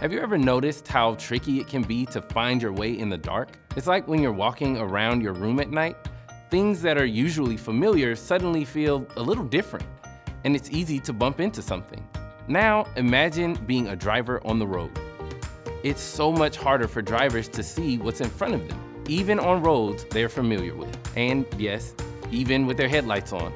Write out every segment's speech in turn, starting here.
Have you ever noticed how tricky it can be to find your way in the dark? It's like when you're walking around your room at night, things that are usually familiar suddenly feel a little different, and it's easy to bump into something. Now, imagine being a driver on the road. It's so much harder for drivers to see what's in front of them, even on roads they're familiar with. And yes, even with their headlights on.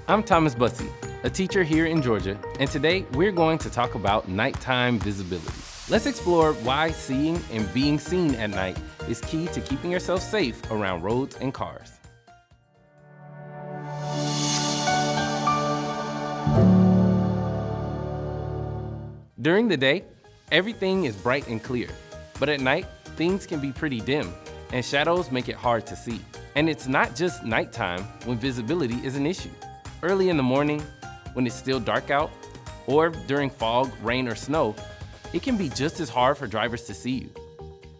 I'm Thomas Bussey, a teacher here in Georgia, and today we're going to talk about nighttime visibility. Let's explore why seeing and being seen at night is key to keeping yourself safe around roads and cars. During the day, everything is bright and clear, but at night, things can be pretty dim, and shadows make it hard to see. And it's not just nighttime when visibility is an issue. Early in the morning, when it's still dark out, or during fog, rain, or snow, it can be just as hard for drivers to see you.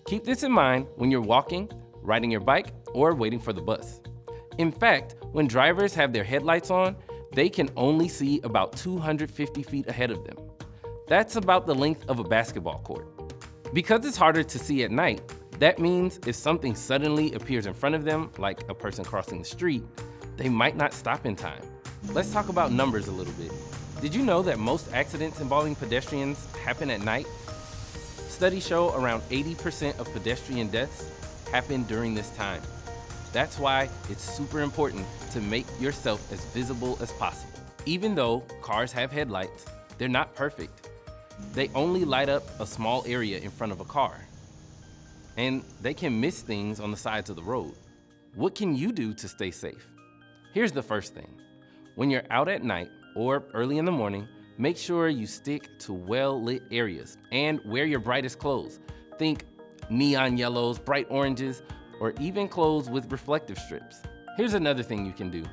Keep this in mind when you're walking, riding your bike, or waiting for the bus. In fact, when drivers have their headlights on, they can only see about 250 feet ahead of them. That's about the length of a basketball court. Because it's harder to see at night, that means if something suddenly appears in front of them, like a person crossing the street, they might not stop in time. Let's talk about numbers a little bit. Did you know that most accidents involving pedestrians happen at night? Studies show around 80% of pedestrian deaths happen during this time. That's why it's super important to make yourself as visible as possible. Even though cars have headlights, they're not perfect. They only light up a small area in front of a car. And they can miss things on the sides of the road. What can you do to stay safe? Here's the first thing. When you're out at night or early in the morning, make sure you stick to well-lit areas and wear your brightest clothes. Think neon yellows, bright oranges, or even clothes with reflective strips. Here's another thing you can do.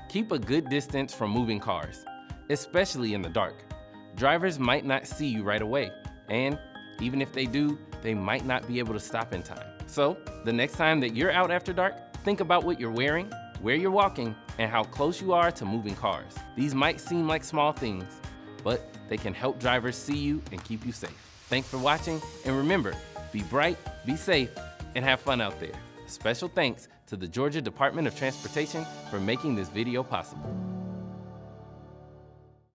Keep a good distance from moving cars, especially in the dark. Drivers might not see you right away, and even if they do, they might not be able to stop in time. So, the next time that you're out after dark, think about what you're wearing, where you're walking, and how close you are to moving cars. These might seem like small things, but they can help drivers see you and keep you safe. Thanks for watching, and remember, be bright, be safe, and have fun out there. Special thanks to the Georgia Department of Transportation for making this video possible.